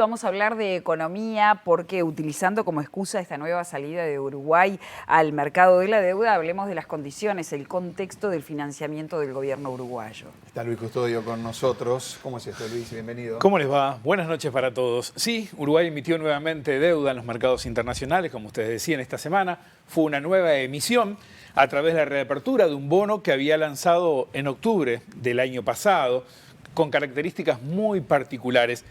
Vamos a hablar de economía porque utilizando como excusa esta nueva salida de Uruguay al mercado de la deuda, hablemos de las condiciones, el contexto del financiamiento del gobierno uruguayo. Está Luis Custodio con nosotros. ¿Cómo es esto, Luis? Bienvenido. ¿Cómo les va? Buenas noches para todos. Sí, Uruguay emitió nuevamente deuda en los mercados internacionales, como ustedes decían, esta semana. Fue una nueva emisión a través de la reapertura de un bono que había lanzado en octubre del año pasado, con características muy particulares.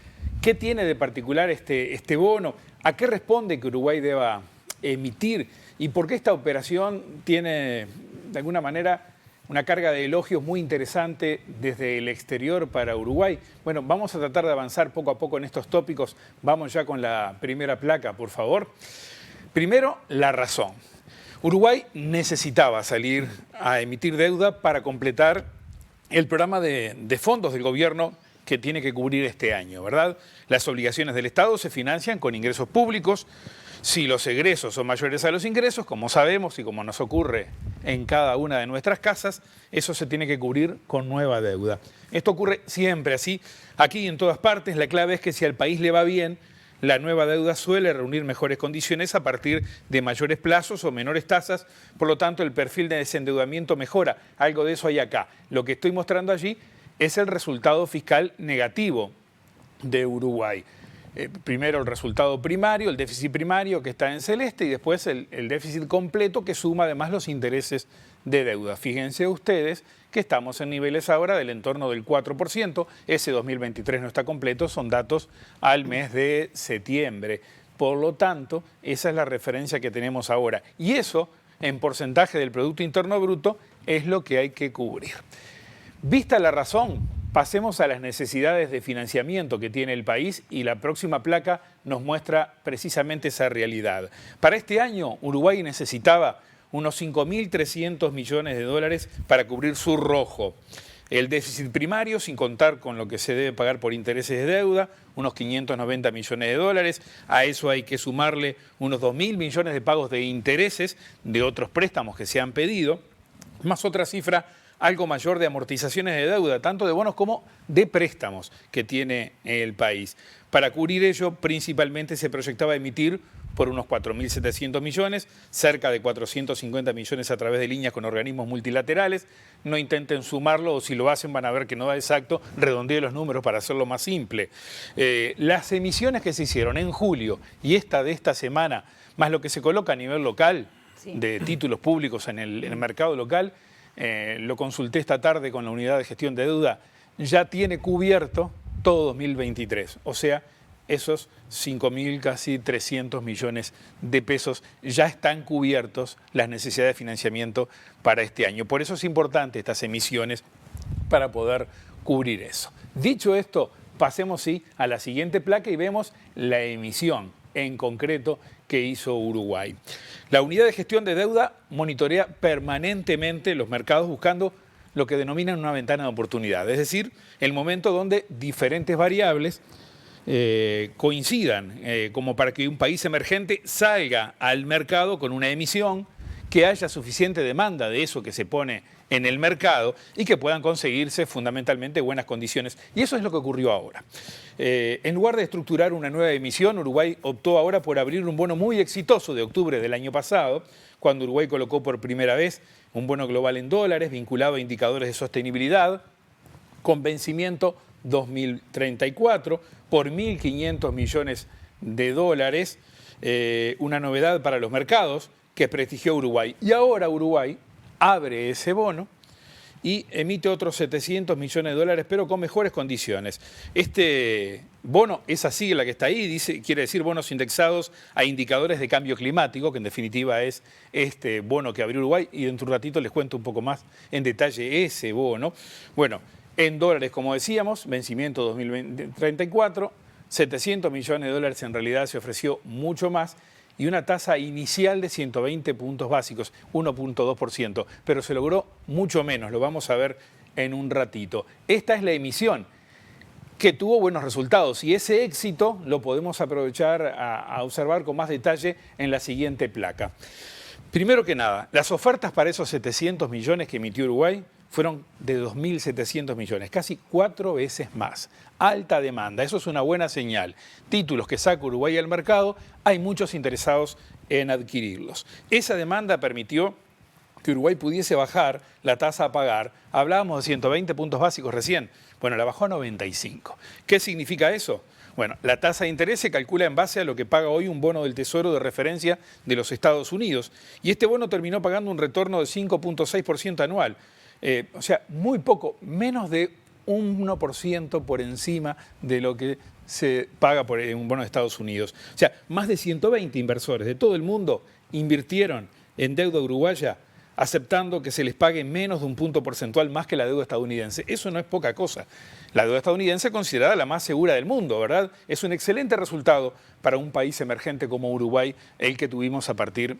¿Qué tiene de particular este bono? ¿A qué responde que Uruguay deba emitir? ¿Y por qué esta operación tiene, de alguna manera, una carga de elogios muy interesante desde el exterior para Uruguay? Bueno, vamos a tratar de avanzar poco a poco en estos tópicos. Vamos ya con la primera placa, por favor. Primero, la razón. Uruguay necesitaba salir a emitir deuda para completar el programa de fondos del gobierno que tiene que cubrir este año, ¿verdad? Las obligaciones del Estado se financian con ingresos públicos. Si los egresos son mayores a los ingresos, como sabemos y como nos ocurre en cada una de nuestras casas, eso se tiene que cubrir con nueva deuda. Esto ocurre siempre así, aquí y en todas partes. La clave es que si al país le va bien, la nueva deuda suele reunir mejores condiciones a partir de mayores plazos o menores tasas. Por lo tanto, el perfil de desendeudamiento mejora. Algo de eso hay acá. Lo que estoy mostrando allí es el resultado fiscal negativo de Uruguay. Primero el resultado primario, el déficit primario que está en celeste, y después el déficit completo que suma además los intereses de deuda. Fíjense ustedes que estamos en niveles ahora del entorno del 4%. Ese 2023 no está completo, son datos al mes de septiembre. Por lo tanto, esa es la referencia que tenemos ahora. Y eso, en porcentaje del Producto Interno Bruto, es lo que hay que cubrir. Vista la razón, pasemos a las necesidades de financiamiento que tiene el país, y la próxima placa nos muestra precisamente esa realidad. Para este año, Uruguay necesitaba unos 5.300 millones de dólares para cubrir su rojo. El déficit primario, sin contar con lo que se debe pagar por intereses de deuda, unos 590 millones de dólares. A eso hay que sumarle unos 2.000 millones de pagos de intereses de otros préstamos que se han pedido, más otra cifra algo mayor de amortizaciones de deuda, tanto de bonos como de préstamos que tiene el país. Para cubrir ello, principalmente se proyectaba emitir por unos 4.700 millones, cerca de 450 millones a través de líneas con organismos multilaterales. No intenten sumarlo, o si lo hacen van a ver que no da exacto, redondee los números para hacerlo más simple. Las emisiones que se hicieron en julio y esta de esta semana, más lo que se coloca a nivel local, de títulos públicos en el mercado local, lo consulté esta tarde con la unidad de gestión de deuda, ya tiene cubierto todo 2023. O sea, esos 5.000, casi 300 millones de pesos ya están cubiertos las necesidades de financiamiento para este año. Por eso es importante estas emisiones para poder cubrir eso. Dicho esto, pasemos a la siguiente placa y vemos la emisión en concreto que hizo Uruguay. La unidad de gestión de deuda monitorea permanentemente los mercados buscando lo que denominan una ventana de oportunidad, es decir, el momento donde diferentes variables coincidan, como para que un país emergente salga al mercado con una emisión, que haya suficiente demanda de eso que se pone en el mercado y que puedan conseguirse fundamentalmente buenas condiciones. Y eso es lo que ocurrió ahora. En lugar de estructurar una nueva emisión, Uruguay optó ahora por abrir un bono muy exitoso de octubre del año pasado, cuando Uruguay colocó por primera vez un bono global en dólares vinculado a indicadores de sostenibilidad, con vencimiento 2034 por 1.500 millones de dólares, una novedad para los mercados que prestigió Uruguay. Y ahora Uruguay abre ese bono y emite otros 700 millones de dólares, pero con mejores condiciones. Este bono, esa sigla que está ahí, quiere decir bonos indexados a indicadores de cambio climático, que en definitiva es este bono que abrió Uruguay, y dentro de un ratito les cuento un poco más en detalle ese bono. Bueno, en dólares, como decíamos, vencimiento 2034, 700 millones de dólares, en realidad se ofreció mucho más, y una tasa inicial de 120 puntos básicos, 1.2%, pero se logró mucho menos, lo vamos a ver en un ratito. Esta es la emisión que tuvo buenos resultados, y ese éxito lo podemos aprovechar a observar con más detalle en la siguiente placa. Primero que nada, las ofertas para esos 700 millones que emitió Uruguay fueron de 2.700 millones, casi 4 veces más. Alta demanda, eso es una buena señal. Títulos que saca Uruguay al mercado, hay muchos interesados en adquirirlos. Esa demanda permitió que Uruguay pudiese bajar la tasa a pagar. Hablábamos de 120 puntos básicos recién. Bueno, la bajó a 95. ¿Qué significa eso? Bueno, la tasa de interés se calcula en base a lo que paga hoy un bono del Tesoro de referencia de los Estados Unidos. Y este bono terminó pagando un retorno de 5.6% anual. O sea, muy poco, menos de 1% por encima de lo que se paga por un bono de Estados Unidos. O sea, más de 120 inversores de todo el mundo invirtieron en deuda uruguaya aceptando que se les pague menos de un punto porcentual más que la deuda estadounidense. Eso no es poca cosa. La deuda estadounidense es considerada la más segura del mundo, ¿verdad? Es un excelente resultado para un país emergente como Uruguay, el que tuvimos a partir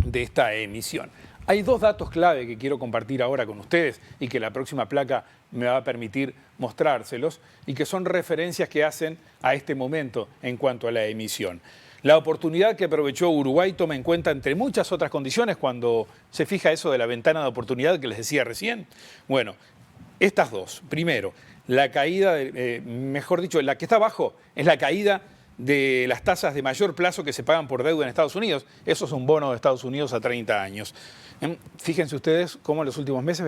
de esta emisión. Hay dos datos clave que quiero compartir ahora con ustedes y que la próxima placa me va a permitir mostrárselos y que son referencias que hacen a este momento en cuanto a la emisión. La oportunidad que aprovechó Uruguay toma en cuenta, entre muchas otras condiciones, cuando se fija eso de la ventana de oportunidad que les decía recién. Bueno, estas dos. Primero, la caída, mejor dicho, la que está abajo es la caída de las tasas de mayor plazo que se pagan por deuda en Estados Unidos. Eso es un bono de Estados Unidos a 30 años. Fíjense ustedes cómo en los últimos meses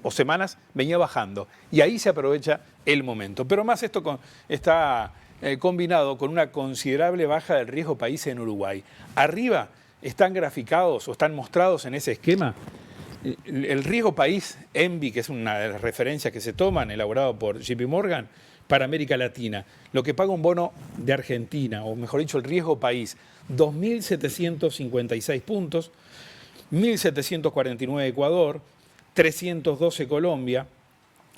o semanas venía bajando. Y ahí se aprovecha el momento. Pero más esto está combinado con una considerable baja del riesgo país en Uruguay. Arriba están graficados o están mostrados en ese esquema el riesgo país ENVI, que es una de las referencias que se toman, elaborado por JP Morgan, para América Latina. Lo que paga un bono de Argentina, o mejor dicho, el riesgo país, 2.756 puntos, 1.749 Ecuador, 312 Colombia,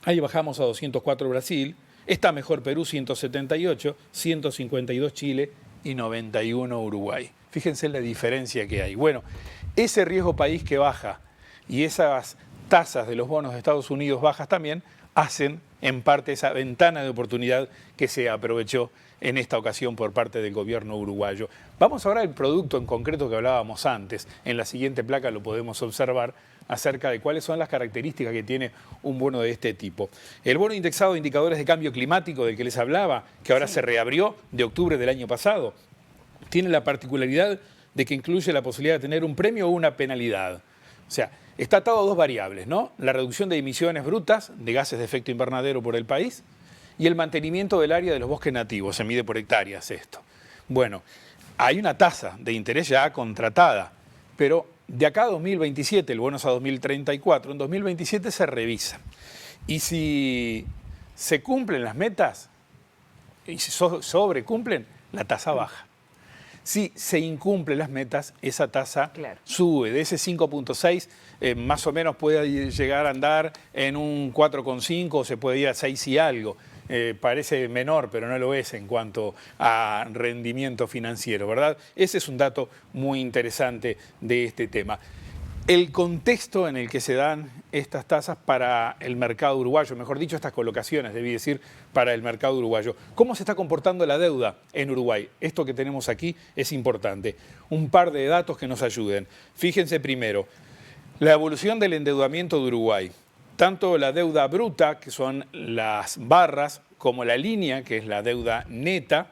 ahí bajamos a 204 Brasil, está mejor Perú 178, 152 Chile y 91 Uruguay. Fíjense la diferencia que hay. Bueno, ese riesgo país que baja y esas tasas de los bonos de Estados Unidos bajas también hacen en parte esa ventana de oportunidad que se aprovechó en esta ocasión por parte del gobierno uruguayo. Vamos ahora al producto en concreto que hablábamos antes. En la siguiente placa lo podemos observar acerca de cuáles son las características que tiene un bono de este tipo. El bono indexado de indicadores de cambio climático del que les hablaba, que ahora se reabrió de octubre del año pasado, tiene la particularidad de que incluye la posibilidad de tener un premio o una penalidad. O sea, está atado a dos variables, ¿no? La reducción de emisiones brutas de gases de efecto invernadero por el país y el mantenimiento del área de los bosques nativos. Se mide por hectáreas esto. Bueno, hay una tasa de interés ya contratada, pero de acá a 2027, el bono es a 2034, en 2027 se revisa. Y si se cumplen las metas, y si sobrecumplen, la tasa baja. Si se incumplen las metas, esa tasa sube. De ese 5.6, más o menos puede llegar a andar en un 4.5 o se puede ir a 6 y algo. Parece menor, pero no lo es en cuanto a rendimiento financiero, ¿verdad? Ese es un dato muy interesante de este tema. El contexto en el que se dan estas tasas para el mercado uruguayo, mejor dicho, estas colocaciones, debí decir, para el mercado uruguayo. ¿Cómo se está comportando la deuda en Uruguay? Esto que tenemos aquí es importante. Un par de datos que nos ayuden. Fíjense primero, la evolución del endeudamiento de Uruguay. Tanto la deuda bruta, que son las barras, como la línea, que es la deuda neta,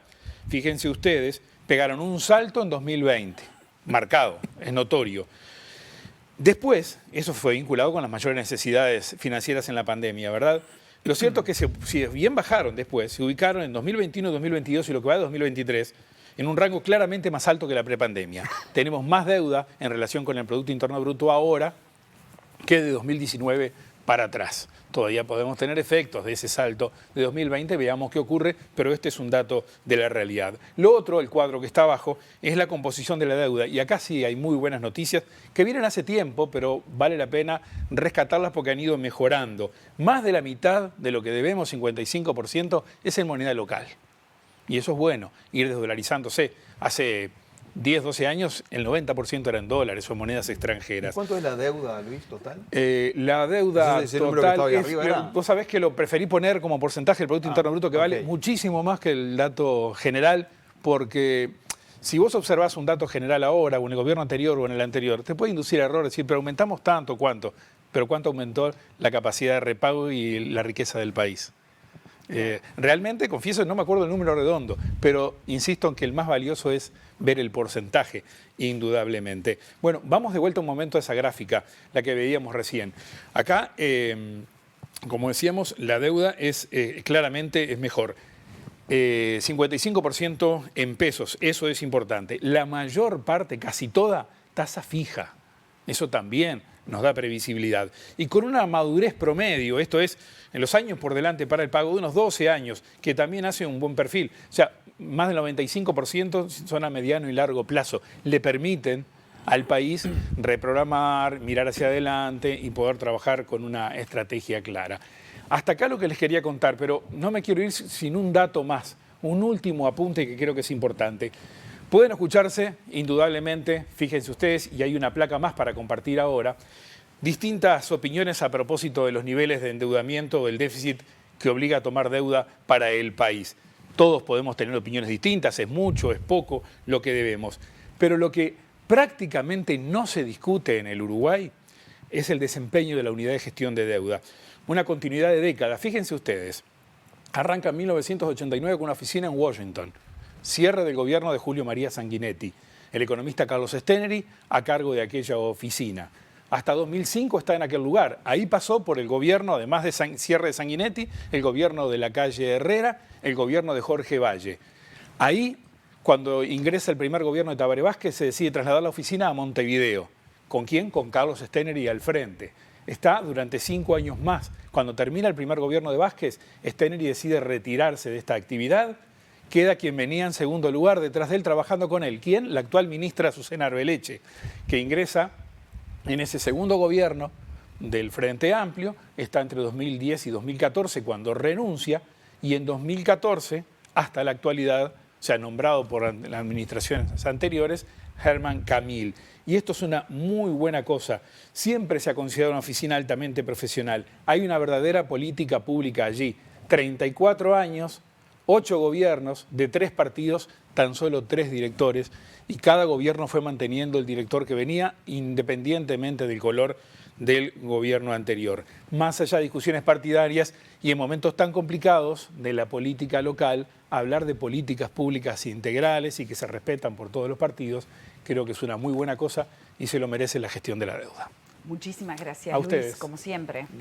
fíjense ustedes, pegaron un salto en 2020, marcado, es notorio. Después, eso fue vinculado con las mayores necesidades financieras en la pandemia, ¿verdad? Lo cierto es que si bien bajaron después, se ubicaron en 2021, 2022 y lo que va de 2023 en un rango claramente más alto que la prepandemia. Tenemos más deuda en relación con el Producto Interno Bruto ahora que de 2019 para atrás. Todavía podemos tener efectos de ese salto de 2020, veamos qué ocurre, pero este es un dato de la realidad. Lo otro, el cuadro que está abajo, es la composición de la deuda. Y acá sí hay muy buenas noticias que vienen hace tiempo, pero vale la pena rescatarlas porque han ido mejorando. Más de la mitad de lo que debemos, 55%, es en moneda local. Y eso es bueno, ir desdolarizándose. Hace 10, 12 años, el 90% eran dólares o monedas extranjeras. ¿Cuánto es la deuda, Luis, total? La deuda total, vos sabés que lo preferí poner como porcentaje del Producto Interno Bruto, que vale muchísimo más que el dato general, porque si vos observás un dato general ahora, o en el gobierno anterior o en el anterior, te puede inducir a error, decir, pero aumentamos tanto, ¿cuánto? pero cuánto aumentó la capacidad de repago y la riqueza del país. Realmente, confieso, no me acuerdo el número redondo, pero insisto en que el más valioso es ver el porcentaje, indudablemente. Bueno, vamos de vuelta un momento a esa gráfica, la que veíamos recién. Acá, como decíamos, la deuda es claramente es mejor. 55% en pesos, eso es importante. La mayor parte, casi toda, tasa fija. Eso también nos da previsibilidad. Y con una madurez promedio, esto es, en los años por delante para el pago, de unos 12 años, que también hace un buen perfil. O sea, más del 95% son a mediano y largo plazo. Le permiten al país reprogramar, mirar hacia adelante y poder trabajar con una estrategia clara. Hasta acá lo que les quería contar, pero no me quiero ir sin un dato más, un último apunte que creo que es importante. Pueden escucharse, indudablemente, fíjense ustedes, y hay una placa más para compartir ahora, distintas opiniones a propósito de los niveles de endeudamiento o del déficit que obliga a tomar deuda para el país. Todos podemos tener opiniones distintas, es mucho, es poco, lo que debemos. Pero lo que prácticamente no se discute en el Uruguay es el desempeño de la unidad de gestión de deuda. Una continuidad de décadas. Fíjense ustedes, arranca en 1989 con una oficina en Washington. Cierre del gobierno de Julio María Sanguinetti. El economista Carlos Steneri a cargo de aquella oficina. Hasta 2005 está en aquel lugar. Ahí pasó por el gobierno, además de cierre de Sanguinetti, el gobierno de la calle Herrera, el gobierno de Jorge Valle. Ahí, cuando ingresa el primer gobierno de Tabaré Vázquez, se decide trasladar la oficina a Montevideo. ¿Con quién? Con Carlos Steneri al frente. Está durante 5 años más. Cuando termina el primer gobierno de Vázquez, Steneri decide retirarse de esta actividad. Queda quien venía en segundo lugar detrás de él trabajando con él. ¿Quién? La actual ministra Azucena Arbeleche, que ingresa en ese segundo gobierno del Frente Amplio, está entre 2010 y 2014 cuando renuncia, y en 2014 hasta la actualidad se ha nombrado por las administraciones anteriores Herman Camil. Y esto es una muy buena cosa. Siempre se ha considerado una oficina altamente profesional. Hay una verdadera política pública allí. 34 años, 8 gobiernos de 3 partidos, tan solo 3 directores, y cada gobierno fue manteniendo el director que venía independientemente del color del gobierno anterior. Más allá de discusiones partidarias y en momentos tan complicados de la política local, hablar de políticas públicas integrales y que se respetan por todos los partidos, creo que es una muy buena cosa y se lo merece la gestión de la deuda. Muchísimas gracias, A Luis, ustedes. como siempre.